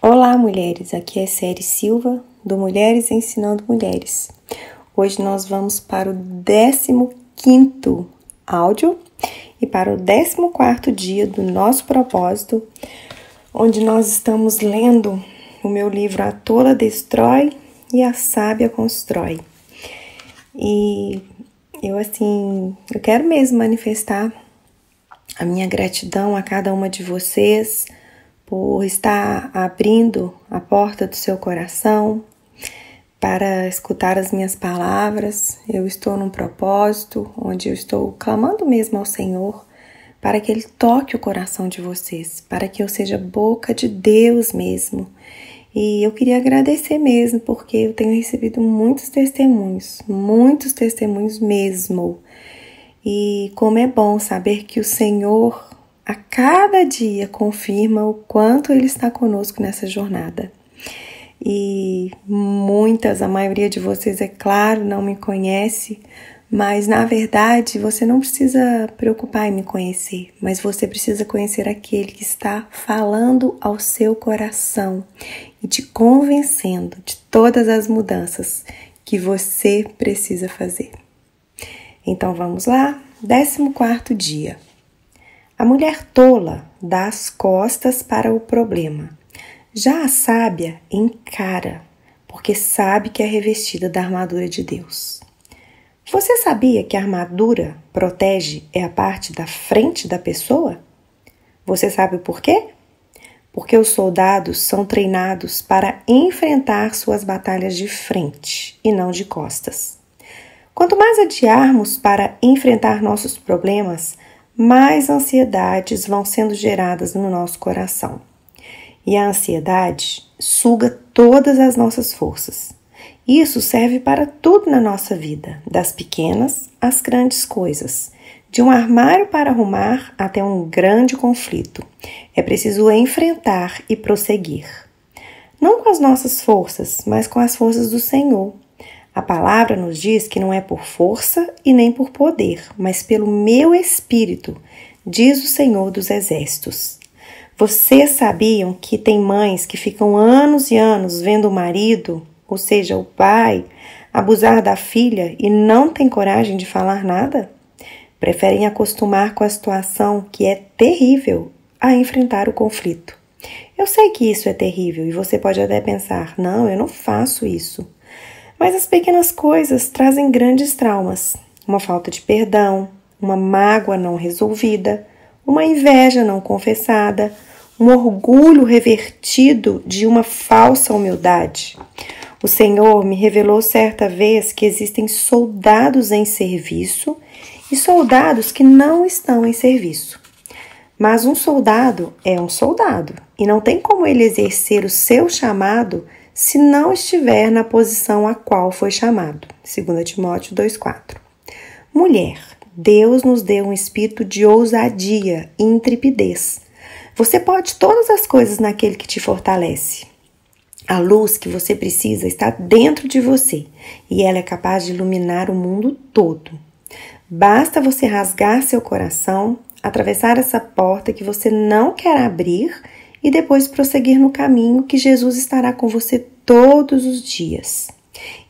Olá, mulheres! Aqui é Série Silva, do Mulheres Ensinando Mulheres. Hoje nós vamos para o 15º áudio e para o 14º dia do nosso propósito, onde nós estamos lendo o meu livro A Tola Destrói e a Sábia Constrói. E eu quero mesmo manifestar a minha gratidão a cada uma de vocês por estar abrindo a porta do seu coração para escutar as minhas palavras. Eu estou num propósito onde eu estou clamando mesmo ao Senhor para que Ele toque o coração de vocês, para que eu seja boca de Deus mesmo. E eu queria agradecer mesmo, porque eu tenho recebido muitos testemunhos mesmo. E como é bom saber que o Senhor a cada dia confirma o quanto Ele está conosco nessa jornada. E a maioria de vocês, é claro, não me conhece, mas na verdade você não precisa preocupar em me conhecer, mas você precisa conhecer aquele que está falando ao seu coração e te convencendo de todas as mudanças que você precisa fazer. Então vamos lá, 14º dia. A mulher tola dá as costas para o problema. Já a sábia encara, porque sabe que é revestida da armadura de Deus. Você sabia que a armadura protege a parte da frente da pessoa? Você sabe por quê? Porque os soldados são treinados para enfrentar suas batalhas de frente e não de costas. Quanto mais adiarmos para enfrentar nossos problemas, mais ansiedades vão sendo geradas no nosso coração. E a ansiedade suga todas as nossas forças. Isso serve para tudo na nossa vida, das pequenas às grandes coisas, de um armário para arrumar até um grande conflito. É preciso enfrentar e prosseguir. Não com as nossas forças, mas com as forças do Senhor. A palavra nos diz que não é por força e nem por poder, mas pelo meu espírito, diz o Senhor dos Exércitos. Vocês sabiam que tem mães que ficam anos e anos vendo o marido, ou seja, o pai, abusar da filha e não tem coragem de falar nada? Preferem acostumar com a situação, que é terrível, a enfrentar o conflito. Eu sei que isso é terrível e você pode até pensar, não, eu não faço isso. Mas as pequenas coisas trazem grandes traumas, uma falta de perdão, uma mágoa não resolvida, uma inveja não confessada, um orgulho revertido de uma falsa humildade. O Senhor me revelou certa vez que existem soldados em serviço e soldados que não estão em serviço. Mas um soldado é um soldado e não tem como ele exercer o seu chamado se não estiver na posição a qual foi chamado. 2 Timóteo 2,4. Mulher, Deus nos deu um espírito de ousadia e intrepidez. Você pode todas as coisas naquele que te fortalece. A luz que você precisa está dentro de você e ela é capaz de iluminar o mundo todo. Basta você rasgar seu coração, atravessar essa porta que você não quer abrir e depois prosseguir no caminho que Jesus estará com você todos os dias.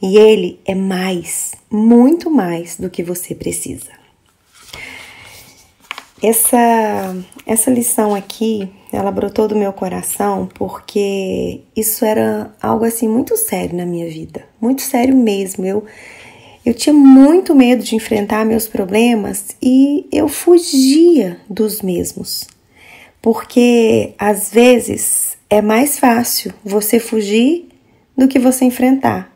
E Ele é mais, muito mais do que você precisa. Essa lição aqui, ela brotou do meu coração porque isso era algo assim muito sério na minha vida. Muito sério mesmo. Eu tinha muito medo de enfrentar meus problemas e eu fugia dos mesmos. Porque, às vezes, é mais fácil você fugir do que você enfrentar.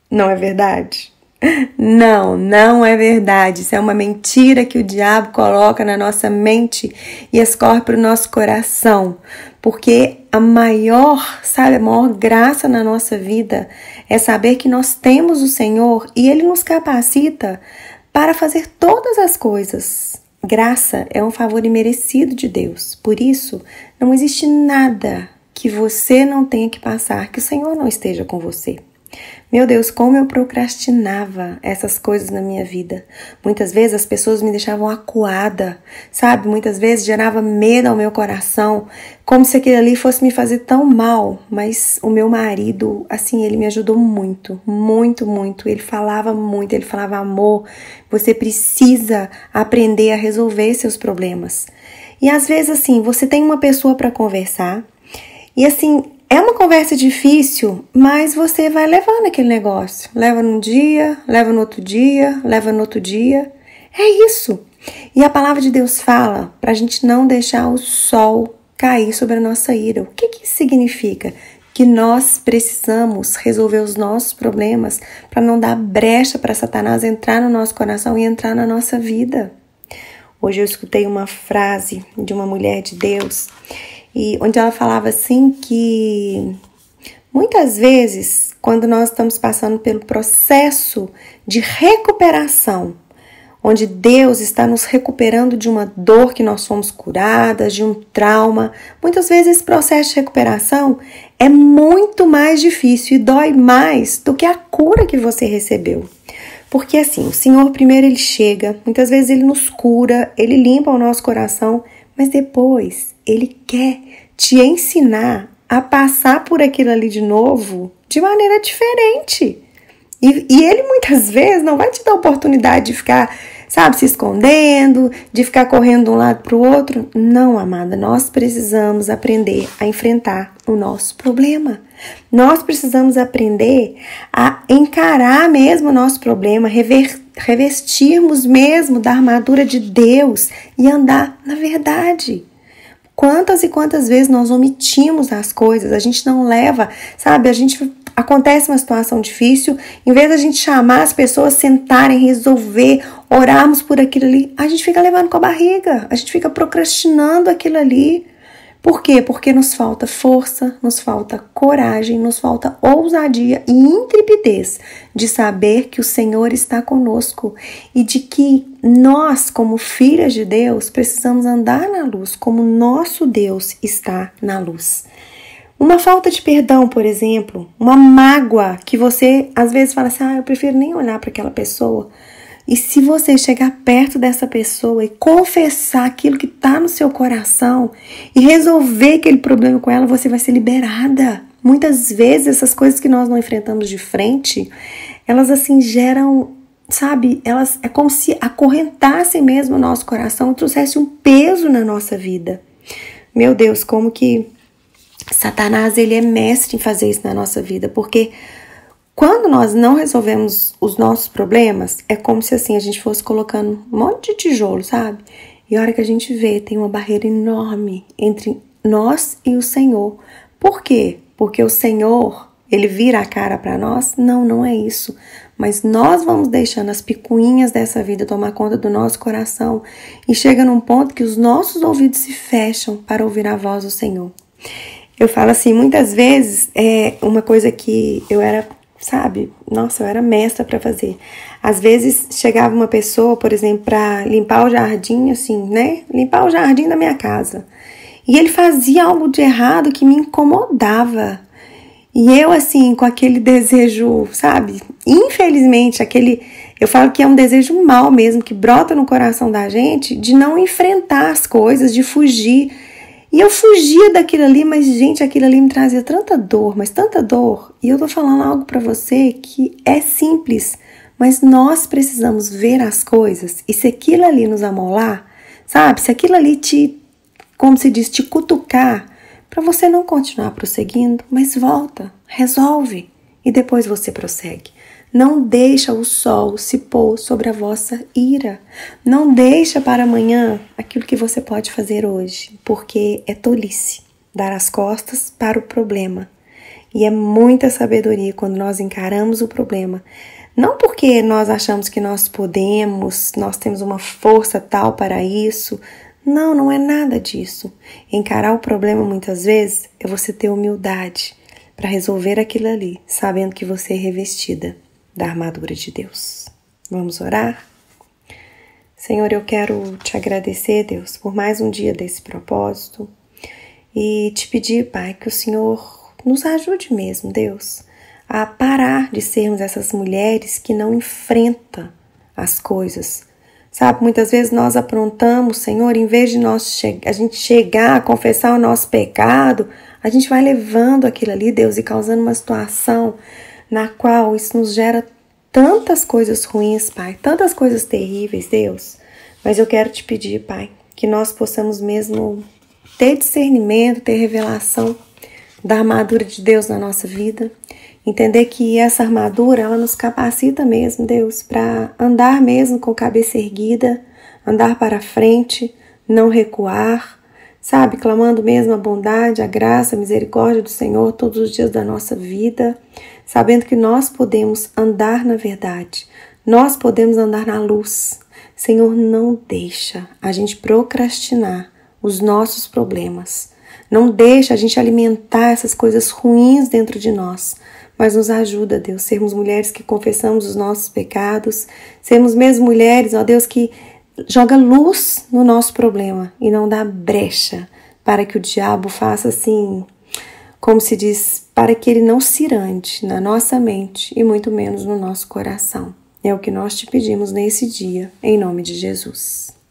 Não é verdade? Não é verdade. Isso é uma mentira que o diabo coloca na nossa mente e escorre para o nosso coração. Porque a maior graça na nossa vida é saber que nós temos o Senhor e Ele nos capacita para fazer todas as coisas. Graça é um favor imerecido de Deus. Por isso, não existe nada que você não tenha que passar, que o Senhor não esteja com você. Meu Deus, como eu procrastinava essas coisas na minha vida. Muitas vezes as pessoas me deixavam acuada, sabe? Muitas vezes gerava medo ao meu coração, como se aquilo ali fosse me fazer tão mal. Mas o meu marido, assim, ele me ajudou muito, muito, muito. Ele falava muito, ele falava, amor, você precisa aprender a resolver seus problemas. E às vezes, assim, você tem uma pessoa para conversar e, assim, é uma conversa difícil, mas você vai levando aquele negócio. Leva num dia, leva no outro dia, leva no outro dia. É isso. E a palavra de Deus fala para a gente não deixar o sol cair sobre a nossa ira. O que isso significa? Que nós precisamos resolver os nossos problemas para não dar brecha para Satanás entrar no nosso coração e entrar na nossa vida. Hoje eu escutei uma frase de uma mulher de Deus, e onde ela falava assim que muitas vezes, quando nós estamos passando pelo processo de recuperação, onde Deus está nos recuperando de uma dor que nós fomos curadas, de um trauma, muitas vezes esse processo de recuperação é muito mais difícil e dói mais do que a cura que você recebeu. Porque assim, o Senhor primeiro ele chega, muitas vezes ele nos cura, ele limpa o nosso coração, mas depois ele quer te ensinar a passar por aquilo ali de novo de maneira diferente. E ele muitas vezes não vai te dar a oportunidade de ficar, sabe, se escondendo, de ficar correndo de um lado para o outro. Não, amada, nós precisamos aprender a enfrentar o nosso problema. Nós precisamos aprender a encarar mesmo o nosso problema, revestirmos mesmo da armadura de Deus e andar na verdade. Quantas e quantas vezes nós omitimos as coisas, a gente não leva, sabe, acontece uma situação difícil, em vez da gente chamar as pessoas, sentarem, resolver, orarmos por aquilo ali, a gente fica levando com a barriga, a gente fica procrastinando aquilo ali. Por quê? Porque nos falta força, nos falta coragem, nos falta ousadia e intrepidez de saber que o Senhor está conosco e de que nós, como filhas de Deus, precisamos andar na luz, como nosso Deus está na luz. Uma falta de perdão, por exemplo, uma mágoa que você às vezes fala assim, eu prefiro nem olhar para aquela pessoa. E se você chegar perto dessa pessoa e confessar aquilo que está no seu coração e resolver aquele problema com ela, você vai ser liberada. Muitas vezes essas coisas que nós não enfrentamos de frente, elas assim geram, sabe, elas é como se acorrentassem mesmo o nosso coração e trouxessem um peso na nossa vida. Meu Deus, como que Satanás ele é mestre em fazer isso na nossa vida, porque quando nós não resolvemos os nossos problemas, é como se assim a gente fosse colocando um monte de tijolo, sabe? E a hora que a gente vê, tem uma barreira enorme entre nós e o Senhor. Por quê? Porque o Senhor, ele vira a cara para nós? Não, não é isso. Mas nós vamos deixando as picuinhas dessa vida tomar conta do nosso coração e chega num ponto que os nossos ouvidos se fecham para ouvir a voz do Senhor. Eu falo assim, muitas vezes, uma coisa que eu era... Sabe? Nossa, eu era mestra para fazer. Às vezes chegava uma pessoa, por exemplo, para limpar o jardim, assim, né? Limpar o jardim da minha casa. E ele fazia algo de errado que me incomodava. E eu, assim, com aquele desejo, sabe? Infelizmente, eu falo que é um desejo mau mesmo, que brota no coração da gente, de não enfrentar as coisas, de fugir. E eu fugia daquilo ali, mas, gente, aquilo ali me trazia tanta dor, mas tanta dor. E eu tô falando algo pra você que é simples, mas nós precisamos ver as coisas. E se aquilo ali nos amolar, sabe? Se aquilo ali como se diz, te cutucar, pra você não continuar prosseguindo, mas volta, resolve e depois você prossegue. Não deixa o sol se pôr sobre a vossa ira. Não deixa para amanhã aquilo que você pode fazer hoje, porque é tolice dar as costas para o problema. E é muita sabedoria quando nós encaramos o problema. Não porque nós achamos que nós podemos, nós temos uma força tal para isso. Não, não é nada disso. Encarar o problema muitas vezes é você ter humildade para resolver aquilo ali, sabendo que você é revestida da armadura de Deus. Vamos orar? Senhor, eu quero te agradecer, Deus, por mais um dia desse propósito e te pedir, Pai, que o Senhor nos ajude mesmo, Deus, a parar de sermos essas mulheres que não enfrentam as coisas. Sabe, muitas vezes nós aprontamos, Senhor, em vez de a gente chegar a confessar o nosso pecado, a gente vai levando aquilo ali, Deus, e causando uma situação na qual isso nos gera tantas coisas ruins, Pai, tantas coisas terríveis, Deus. Mas eu quero te pedir, Pai, que nós possamos mesmo ter discernimento, ter revelação da armadura de Deus na nossa vida. Entender que essa armadura, ela nos capacita mesmo, Deus, para andar mesmo com a cabeça erguida, andar para frente, não recuar, sabe? Clamando mesmo a bondade, a graça, a misericórdia do Senhor todos os dias da nossa vida, sabendo que nós podemos andar na verdade, nós podemos andar na luz. Senhor, não deixa a gente procrastinar os nossos problemas, não deixa a gente alimentar essas coisas ruins dentro de nós, mas nos ajuda, Deus, sermos mulheres que confessamos os nossos pecados, sermos mesmo mulheres, ó Deus, que joga luz no nosso problema e não dá brecha para que o diabo faça assim, como se diz, para que ele não cirande na nossa mente e muito menos no nosso coração. É o que nós te pedimos nesse dia, em nome de Jesus.